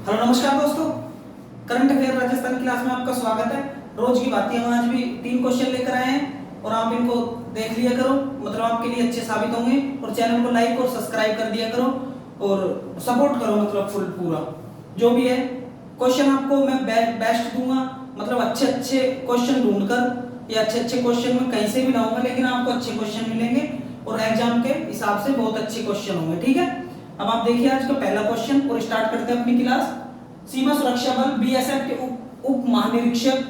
Hello नमस्कार दोस्तों, current affair Rajasthan class में आपका स्वागत है। रोज की बातें हम आज भी 3 क्वेश्चन लेकर आए हैं और आप इनको देख लिया करो, मतलब आपके लिए अच्छे साबित होंगे। और चैनल को लाइक और सब्सक्राइब कर दिया करो और सपोर्ट करो, मतलब फुल पूरा जो भी है। क्वेश्चन आपको मैं बेस्ट दूंगा, मतलब अच्छे अच्छे क्वेश्चन ढूंढकर या अच्छे अच्छे क्वेश्चन में कहीं से भी लाऊंगा, लेकिन आपको अच्छे क्वेश्चन मिलेंगे और एग्जाम के हिसाब से बहुत अच्छे क्वेश्चन होंगे। ठीक है, अब आप देखिए आज का पहला क्वेश्चन और स्टार्ट करते हैं अपनी क्लास। सीमा सुरक्षा बल बीएसएफ के उप महानिरीक्षक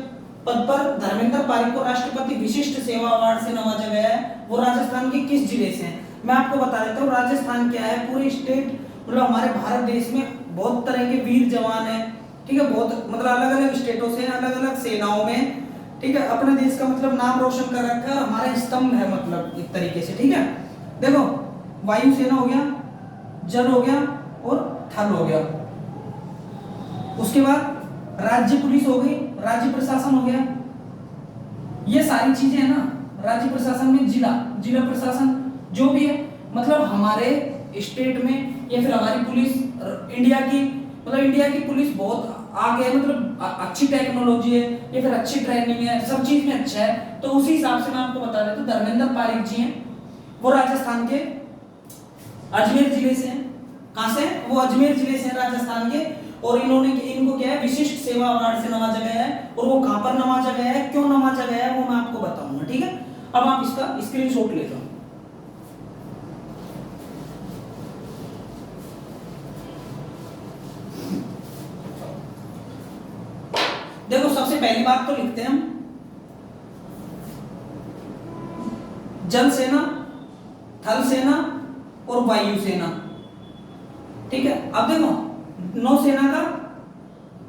पद पर धर्मेंद्र पारिक को राष्ट्रपति विशिष्ट सेवा अवार्ड से नवाजा गया है। वो राजस्थान के किस जिले से हैं? मैं आपको बता देता हूँ, राजस्थान क्या है, पूरे स्टेट मतलब हमारे भारत देश में बहुत तरह के वीर जवान हैं। ठीक है, बहुत मतलब अलग अलग स्टेटों से, अलग अलग सेनाओं में, ठीक है, अपने देश का मतलब नाम रोशन कर रखा है। हमारा स्तंभ है मतलब एक तरीके से। ठीक है, देखो वायुसेना हो गया, जल हो गया और थल हो गया। उसके बाद राज्य पुलिस हो गई, राज्य प्रशासन हो गया। ये सारी चीजें है ना, राज्य प्रशासन में जिला जिला प्रशासन जो भी है, मतलब हमारे स्टेट में या फिर हमारी पुलिस इंडिया की, मतलब इंडिया की पुलिस बहुत आगे है, मतलब अच्छी टेक्नोलॉजी है या फिर अच्छी ट्रेनिंग है, सब चीज में अच्छा है। तो उसी हिसाब से मैं आपको बता देता हूँ, धर्मेंद्र पारिक जी हैं, वो राजस्थान के अजमेर जिले से हैं। कहां से? वो अजमेर जिले से हैं, राजस्थान के। और इनको क्या है, विशिष्ट सेवा अवार्ड से नवाजा गया है। और वो कहां पर नवाजा गया है, क्यों नवाजा गया है, वो मैं आपको बताऊंगा। ठीक है, अब आप इसका स्क्रीनशॉट ले लो। देखो सबसे पहली बात तो लिखते हैं हम, जल सेना, थल सेना और वायु सेना। ठीक है, अब देखो नौसेना का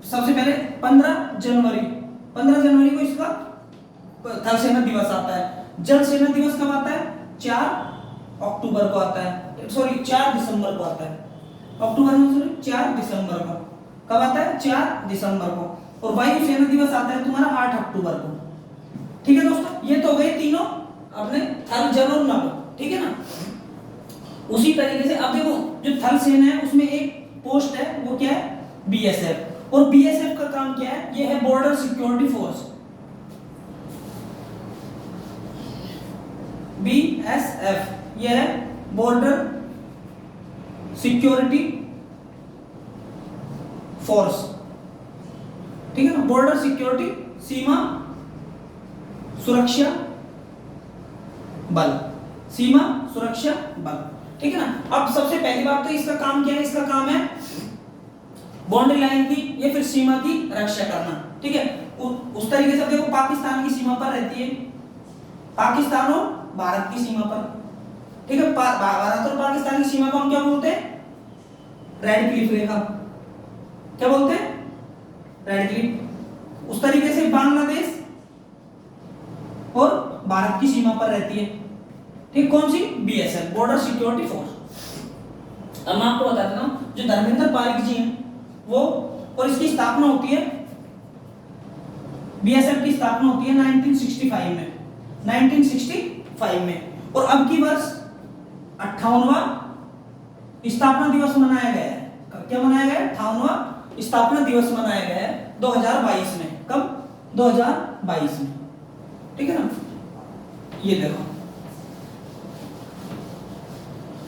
सबसे पहले 15 जनवरी को इसका थल सेना दिवस आता है। जल सेना दिवस कब आता है? 4 अक्टूबर को आता है, सॉरी 4 दिसंबर को आता है। अक्टूबर में सॉरी 4 दिसंबर को कब आता है? 4 दिसंबर को। और वायु सेना दिवस आता है तुम्हारा 8 अक्टूबर को। ठीक है दोस्तों, ये तो गए तीनों अपने थल, जल और नभ। ठीक है ना, उसी तरीके से अब देखो जो थल सेना है उसमें एक पोस्ट है, वो क्या है? बीएसएफ। और बीएसएफ का काम क्या है? ये है बॉर्डर सिक्योरिटी फोर्स। बीएसएफ ये है बॉर्डर सिक्योरिटी फोर्स। ठीक है ना, बॉर्डर सिक्योरिटी, सीमा सुरक्षा बल, सीमा सुरक्षा बल। ठीक है ना, अब सबसे पहली बात तो इसका काम क्या है? इसका काम है बाउंड्री लाइन की या फिर सीमा की रक्षा करना। ठीक है, उस तरीके से देखो पाकिस्तान की सीमा पर रहती है, पाकिस्तान और भारत की सीमा पर। ठीक है, भारत और पाकिस्तान की सीमा को हम क्या बोलते हैं? रेड क्लिफ रेखा। क्या बोलते हैं? Red Cliff. उस तरीके से बांग्लादेश और भारत की सीमा पर रहती है। ठीक, कौन सी? BSF, border security force. अब मैं आपको बता देता हूं, जो धर्मेंद्र पारिक जी हैं वो, और इसकी स्थापना होती है, बीएसएफ की स्थापना होती है 1965 में, 1965 में। और अब की वर्ष 58वां स्थापना दिवस मनाया गया है। क्या मनाया गया है? 58वां स्थापना दिवस मनाया गया है 2022 में। कब? 2022 में। ठीक है ना, ये देखो।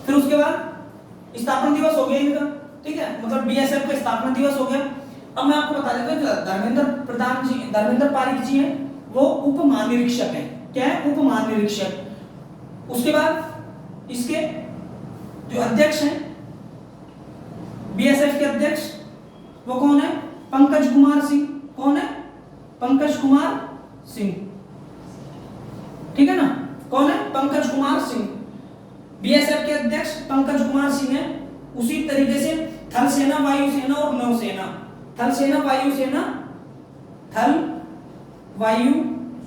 फिर उसके बाद स्थापना दिवस हो गया इनका। ठीक है, मतलब बीएसएफ का स्थापना दिवस हो गया। अब मैं आपको बता देता हूं, धर्मेंद्र पारिक जी हैं, वो उप महानिरीक्षक हैं। क्या है? उप महानिरीक्षक। उसके बाद इसके जो अध्यक्ष हैं, बीएसएफ के अध्यक्ष, वो कौन है? पंकज कुमार सिंह। कौन है? पंकज कुमार सिंह। ठीक है ना, कौन है? पंकज कुमार सिंह। बीएसएफ के अध्यक्ष पंकज कुमार सिंह है। उसी तरीके से थल सेना, वायु सेना और नौसेना, थल सेना, वायु सेना, थल, वायु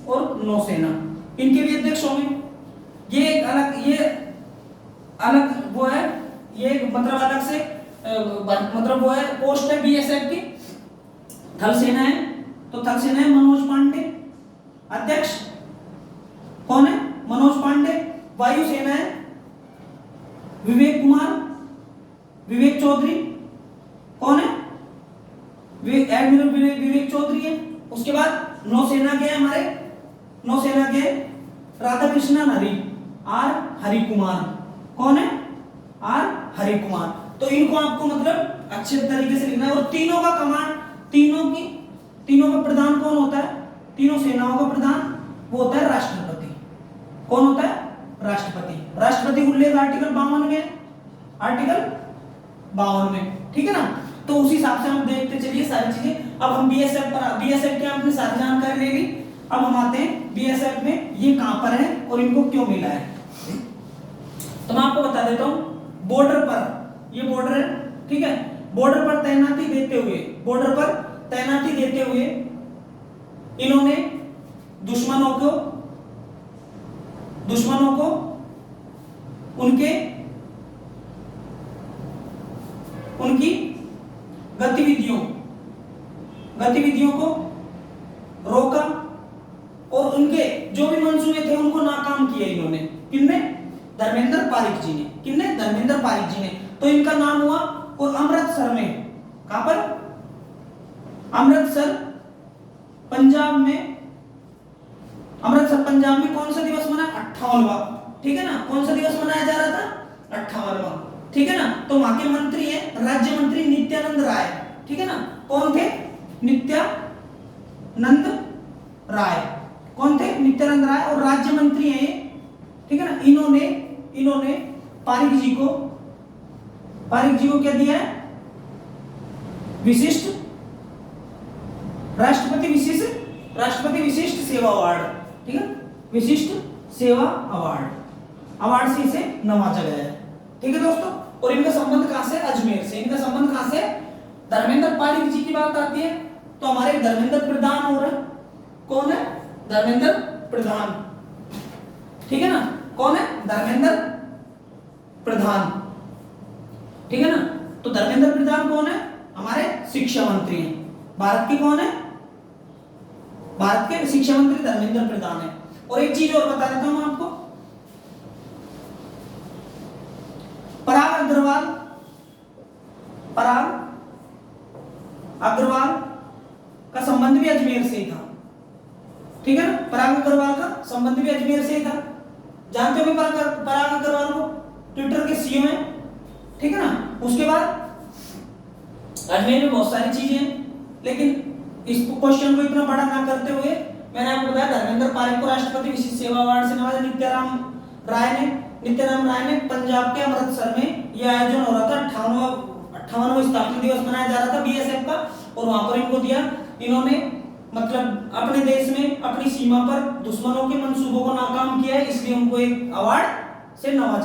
और नौसेना, इनके भी अध्यक्ष होंगे। ये एक अलग, ये अलग वो है, ये मतलब अलग से मतलब वो है पोस्ट है बीएसएफ की। थल सेना है तो थल सेना है मनोज पांडे, अध्यक्ष कौन है? मनोज पांडे। वायु सेना है विवेक चौधरी। कौन है? एडमिरल विवेक चौधरी है। उसके बाद नौसेना के हमारे नौसेना के राधाकृष्णन आर हरि कुमार। कौन है? आर हरि कुमार। तो इनको आपको मतलब अच्छे तरीके से लिखना है। और तीनों का कमांड, तीनों का प्रधान कौन होता है? तीनों सेनाओं का प्रधान वो होता है राष्ट्रपति। कौन होता है? राष्ट्रपति। राष्ट्रपति को उल्लेख आर्टिकल 52 में, आर्टिकल 52 में, ठीक है ना। तो उसी हिसाब से हम देखते चलिए सारी चीजें। अब हम बीएसएफ की आपने सारी जानकारी ले ली। अब हम आते हैं बीएसएफ में ये कहां पर है और इनको क्यों मिला है। तो मैं आपको बता देता हूं, बॉर्डर पर, ये बॉर्डर है, ठीक है, बॉर्डर पर तैनाती देते हुए इन्होंने दुश्मनों को उनकी गतिविधियों को रोका और उनके जो भी मंसूबे थे उनको नाकाम किया इन्होंने। किसने? धर्मेंद्र पारिक जी ने। किसने? धर्मेंद्र पारिक जी ने। तो इनका नाम हुआ। और अमृतसर में, कहां पर? अमृतसर पंजाब में कौन सा दिवस मना? 58वां, ठीक है ना। कौन सा दिवस मनाया जा रहा था? 58वां, ठीक है ना। तो वहां के मंत्री है राज्य मंत्री नित्यानंद राय, ठीक है ना। कौन थे? नित्यानंद राय। कौन थे? नित्यानंद राय। और राज्य मंत्री हैं, ठीक है ना। इन्होंने पारिक जी को क्या दिया है? राष्ट्रपति विशिष्ट सेवा अवार्ड, ठीक है, विशिष्ट सेवा अवार्ड से इसे नवाजा गया है, ठीक है दोस्तों। और इनका संबंध कहां से? अजमेर से। इनका संबंध कहां से? धर्मेंद्र पारिक जी की बात आती है तो हमारे धर्मेंद्र प्रधान हो रहे। कौन है? धर्मेंद्र प्रधान, ठीक है ना। कौन है? धर्मेंद्र प्रधान, ठीक है ना। तो धर्मेंद्र प्रधान कौन है? हमारे शिक्षा मंत्री हैं। भारत के कौन है? भारत के शिक्षा मंत्री धर्मेंद्र प्रधान है। और एक चीज और बता देता हूं आपको, पराग अग्रवाल का संबंध भी अजमेर से ही था, ठीक है ना। पराग अग्रवाल का संबंध भी अजमेर से ही था। जानते हो पराग अग्रवाल को? ट्विटर के सीईओ हैं, ठीक है ना। उसके बाद अजमेर में बहुत सारी चीजें हैं, लेकिन इस क्वेश्चन को इतना बड़ा ना करते हुए मैंने आपको बताया धर्मेंद्र पारिक को राष्ट्रपति विशिष्ट सेवा अवार्ड से नवाजा। नित्याराम राय ने पंजाब के अमृतसर में यह आयोजन हो रहा था, 58वां स्थापना दिवस मनाया जा रहा था बीएसएफ का, और वहां पर इनको दिया। इन्होंने मतलब अपने देश में अपनी सीमा पर दुश्मनों के मंसूबों को नाकाम किया है, इसलिए उनको एक अवार्ड से नवाजा।